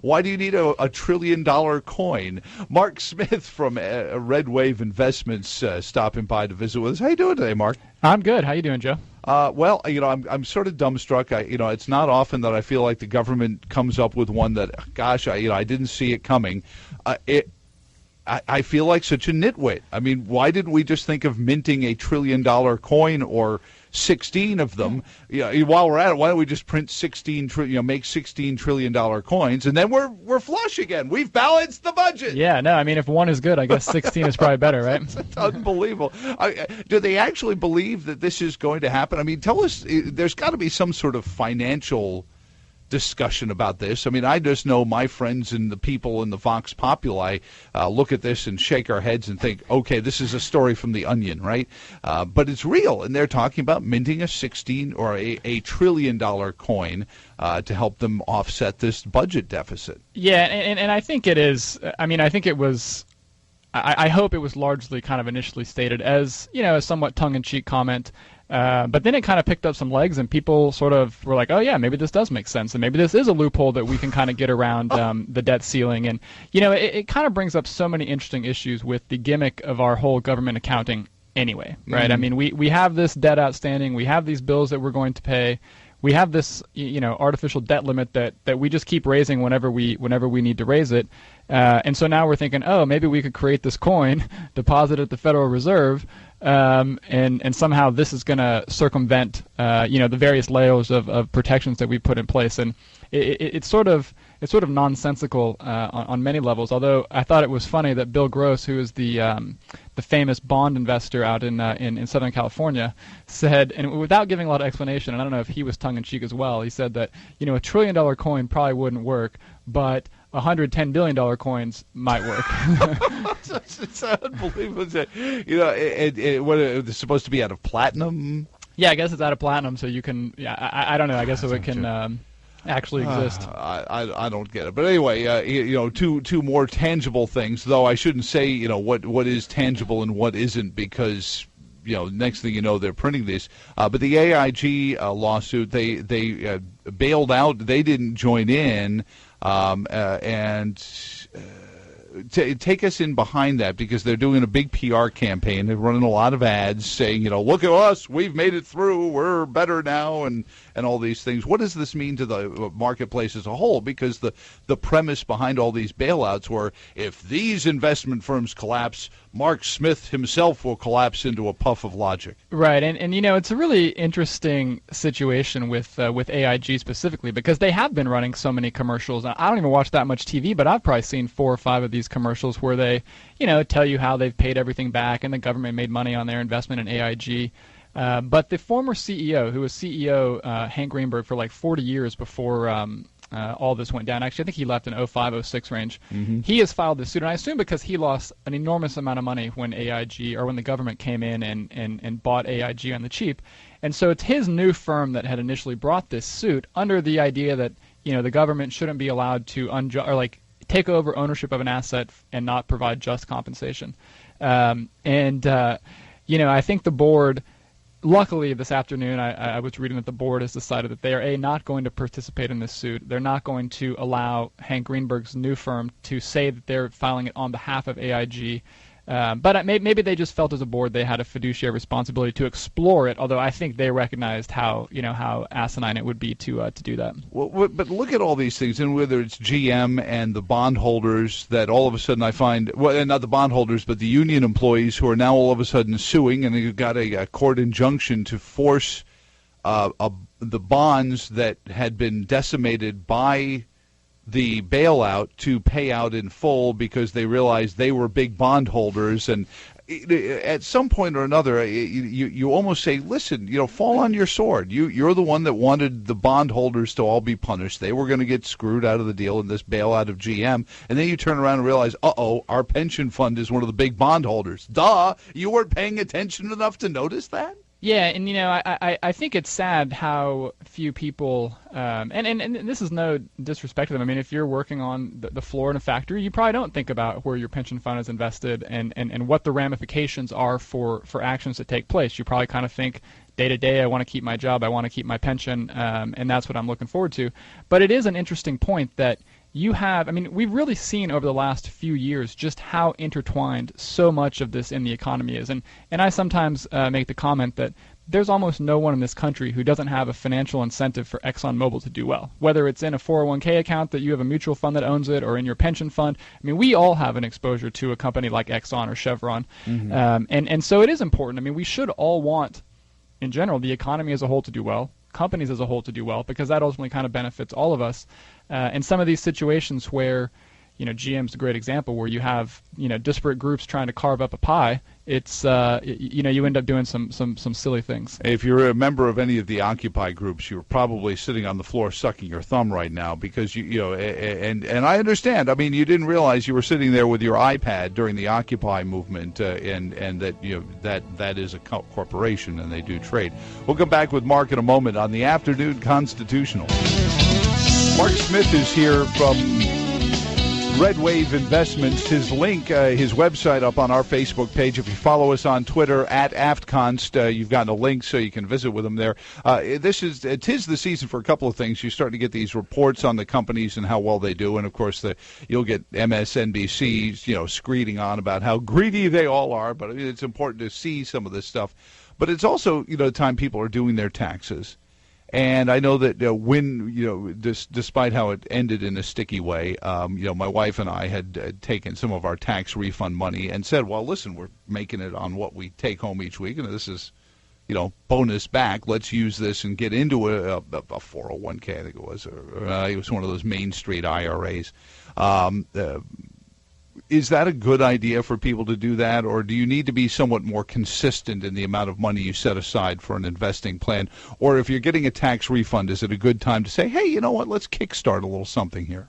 Why do you need a $1 trillion coin? Mark Smith from Red Wave Investments stopping by to visit with us. How you doing today, Mark? I'm good. How you doing, Joe? Well, I'm sort of dumbstruck. It's not often that I feel like the government comes up with one that, gosh, I didn't see it coming. I feel like such a nitwit. I mean, why didn't we just think of minting a $1 trillion coin or 16 of them? While we're at it, why don't we just print make $16 trillion coins, and then we're flush again. We've balanced the budget. Yeah, no, I mean, if one is good, I guess 16 is probably better, right? It's unbelievable. Do they actually believe that this is going to happen? I mean, tell us, there's got to be some sort of financial discussion about this. I mean, I just know my friends and the people in the Vox Populi look at this and shake our heads and think, okay, this is a story from The Onion, right? But it's real, and they're talking about minting a $1 trillion coin to help them offset this budget deficit. Yeah, and I think it is. I mean, I think it was. I hope it was largely kind of initially stated as, a somewhat tongue-in-cheek comment. But then it kind of picked up some legs, and people sort of were like, oh, yeah, maybe this does make sense, and maybe this is a loophole that we can kind of get around the debt ceiling. And, it kind of brings up so many interesting issues with the gimmick of our whole government accounting anyway, right? Mm-hmm. I mean, we have this debt outstanding. We have these bills that we're going to pay. We have this, artificial debt limit that we just keep raising whenever we need to raise it. And so now we're thinking, oh, maybe we could create this coin, deposit at the Federal Reserve, and somehow this is going to circumvent, the various layers of protections that we put in place. And it's sort of nonsensical on many levels. Although I thought it was funny that Bill Gross, who is the famous bond investor out in Southern California, said, and without giving a lot of explanation, and I don't know if he was tongue-in-cheek as well, he said that $1 trillion coin probably wouldn't work, but $110 billion coins might work. It's unbelievable. It's supposed to be out of platinum? Yeah, I guess it's out of platinum, so you can. Yeah, I don't know. I guess so it can actually exist. I don't get it. But anyway, two more tangible things. Though I shouldn't say what is tangible and what isn't, because next thing you know, they're printing these. But the AIG lawsuit, they bailed out. They didn't join in. Take us in behind that, because they're doing a big PR campaign. They're running a lot of ads saying, look at us, we've made it through, we're better now, and all these things. What does this mean to the marketplace as a whole? Because the premise behind all these bailouts were, if these investment firms collapse, Mark Smith himself will collapse into a puff of logic. Right, and it's a really interesting situation with AIG specifically, because they have been running so many commercials. I don't even watch that much TV, but I've probably seen 4 or 5 of these commercials where they, tell you how they've paid everything back and the government made money on their investment in AIG. But the former CEO, who was CEO Hank Greenberg for like 40 years before all this went down. Actually, I think he left in 05, 06 range. Mm-hmm. He has filed this suit, and I assume because he lost an enormous amount of money when AIG, or when the government came in and bought AIG on the cheap. And so it's his new firm that had initially brought this suit under the idea that, the government shouldn't be allowed to take over ownership of an asset and not provide just compensation. I think the board, luckily this afternoon, I was reading that the board has decided that they are not going to participate in this suit. They're not going to allow Hank Greenberg's new firm to say that they're filing it on behalf of AIG. But maybe they just felt as a board they had a fiduciary responsibility to explore it. Although I think they recognized how asinine it would be to do that. Well, but look at all these things, and whether it's GM and the bondholders, that all of a sudden I find, well, not the bondholders, but the union employees who are now all of a sudden suing, and you've got a court injunction to force the bonds that had been decimated by the bailout to pay out in full, because they realized they were big bondholders. And at some point or another, you almost say, listen, fall on your sword. You're the one that wanted the bondholders to all be punished. They were going to get screwed out of the deal in this bailout of GM. And then you turn around and realize, our pension fund is one of the big bondholders. Duh, you weren't paying attention enough to notice that? Yeah, and I think it's sad how few people, and this is no disrespect to them. I mean, if you're working on the floor in a factory, you probably don't think about where your pension fund is invested and what the ramifications are for actions that take place. You probably kind of think, day to day, I want to keep my job, I want to keep my pension, and that's what I'm looking forward to. But it is an interesting point that you have, I mean, we've really seen over the last few years just how intertwined so much of this in the economy is. And I sometimes make the comment that there's almost no one in this country who doesn't have a financial incentive for ExxonMobil to do well, whether it's in a 401k account that you have a mutual fund that owns it or in your pension fund. I mean, we all have an exposure to a company like Exxon or Chevron. And so it is important. I mean, we should all want, in general, the economy as a whole to do well, companies as a whole to do well, because that ultimately kind of benefits all of us. And some of these situations where, GM's a great example, where you have, disparate groups trying to carve up a pie, it's, you end up doing some silly things. If you're a member of any of the Occupy groups, you're probably sitting on the floor sucking your thumb right now because, and I understand. I mean, you didn't realize you were sitting there with your iPad during the Occupy movement, and that, that is a corporation and they do trade. We'll come back with Mark in a moment on the Afternoon Constitutional. Mark Smith is here from Red Wave Investments. His link, his website up on our Facebook page. If you follow us on Twitter at AftConst, you've gotten a link so you can visit with him there. It is the season for a couple of things. You start to get these reports on the companies and how well they do, and of course you'll get MSNBC, screeding on about how greedy they all are. But I mean, it's important to see some of this stuff. But it's also the time people are doing their taxes. And I know that despite how it ended in a sticky way, my wife and I had taken some of our tax refund money and said, well, listen, we're making it on what we take home each week, and this is, bonus back. Let's use this and get into a 401k, I think it was. It was one of those Main Street IRAs. Is that a good idea for people to do that, or do you need to be somewhat more consistent in the amount of money you set aside for an investing plan? Or if you're getting a tax refund, is it a good time to say, hey, you know what, let's kickstart a little something here?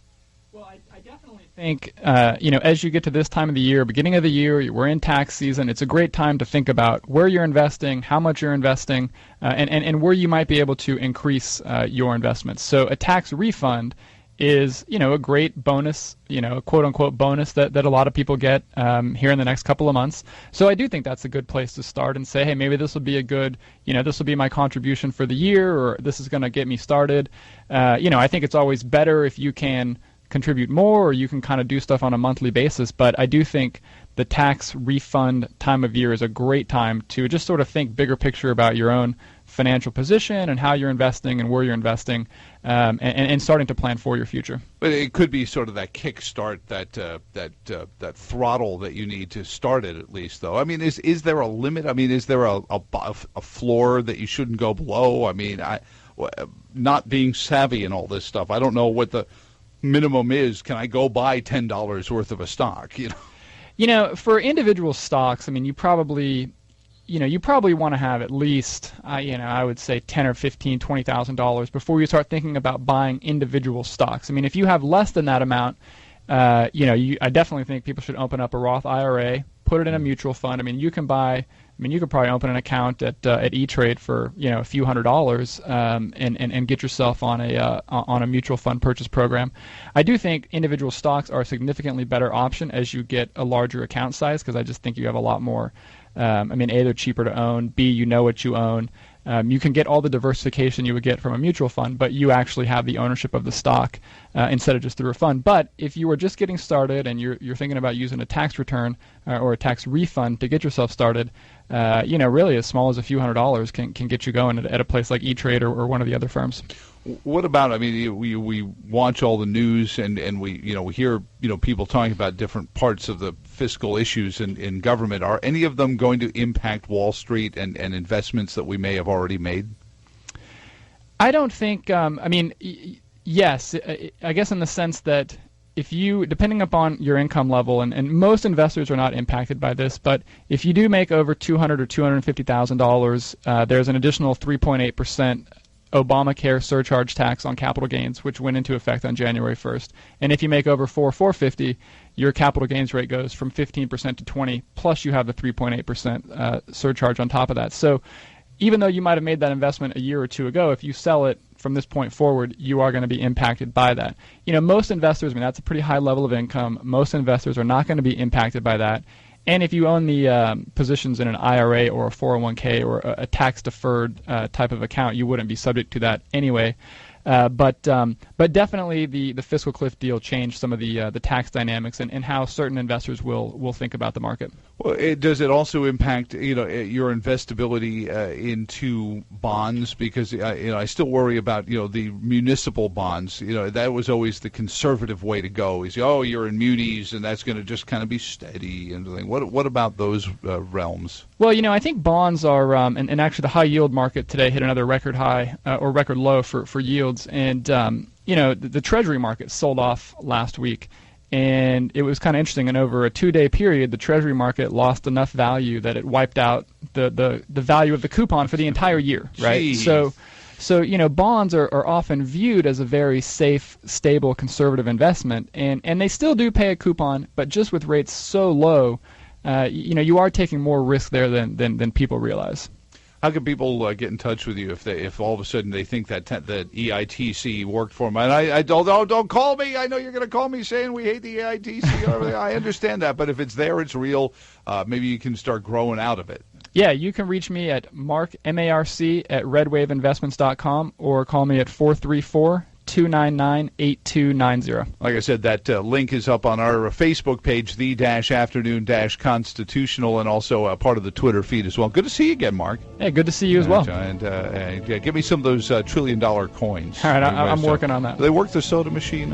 Well, I definitely think, as you get to this time of the year, beginning of the year, we're in tax season, it's a great time to think about where you're investing, how much you're investing, and where you might be able to increase your investments. So a tax refund is, a great bonus, a quote-unquote bonus that a lot of people get here in the next couple of months. So I do think that's a good place to start and say, hey, maybe this will be a good, this will be my contribution for the year, or this is going to get me started. I think it's always better if you can contribute more, or you can kind of do stuff on a monthly basis. But I do think the tax refund time of year is a great time to just sort of think bigger picture about your own financial position and how you're investing and where you're investing, and starting to plan for your future. But it could be sort of that kickstart, that throttle that you need to start it at least, though. I mean, is there a limit? I mean, is there a floor that you shouldn't go below? I mean, not being savvy in all this stuff, I don't know what the minimum is. Can I go buy $10 worth of a stock? For individual stocks, I mean, you probably want to have at least, I would say $10 or $15, $20,000 before you start thinking about buying individual stocks. I mean, if you have less than that amount, I definitely think people should open up a Roth IRA, put it in a mutual fund. I mean, you could probably open an account at E-Trade for a few $100s, and get yourself on a mutual fund purchase program. I do think individual stocks are a significantly better option as you get a larger account size, because I just think you have a lot more. A, they're cheaper to own. B, you know what you own. You can get all the diversification you would get from a mutual fund, but you actually have the ownership of the stock instead of just through a fund. But if you were just getting started and you're thinking about using a tax return or a tax refund to get yourself started, really as small as a few $100s can get you going at a place like E-Trade or one of the other firms. What about, I mean, we watch all the news and we hear, people talking about different parts of the fiscal issues in government. Are any of them going to impact Wall Street and investments that we may have already made? I don't think, yes, I guess in the sense that if you, depending upon your income level, and most investors are not impacted by this, but if you do make over $200,000 or $250,000, there's an additional 3.8% Obamacare surcharge tax on capital gains, which went into effect on January 1st. And if you make over $450,000, your capital gains rate goes from 15% to 20%, plus you have the 3.8% surcharge on top of that. So even though you might have made that investment a year or two ago, if you sell it from this point forward, you are going to be impacted by that. Most investors, that's a pretty high level of income. Most investors are not going to be impacted by that. And if you own the positions in an IRA or a 401k or a tax-deferred type of account, you wouldn't be subject to that anyway. But definitely the fiscal cliff deal changed some of the tax dynamics and how certain investors will think about the market. Well, does it also impact your investability into bonds? Because I still worry about the municipal bonds. That was always the conservative way to go. Is you're in munis and that's going to just kind of be steady and everything. What about those realms? Well, I think bonds are, and actually the high yield market today hit another record high or record low for yields, and the Treasury market sold off last week. And it was kind of interesting. And over a 2-day period, the Treasury market lost enough value that it wiped out the value of the coupon for the entire year. Right. Jeez. So bonds are often viewed as a very safe, stable, conservative investment, and they still do pay a coupon, but just with rates so low, you are taking more risk there than people realize. How can people get in touch with you if all of a sudden they think that EITC worked for them? And I don't call me. I know you're going to call me saying we hate the EITC. I understand that, but if it's there, it's real. Maybe you can start growing out of it. Yeah, you can reach me at marc@redwaveinvestments.com or call me at 434-299-8290. Like I said, that link is up on our Facebook page, the-afternoon-constitutional, and also part of the Twitter feed as well. Good to see you again, Mark. Yeah, good to see you as well. And give me some of those $1 trillion coins. All right, I'm working on that. Do they work the soda machine?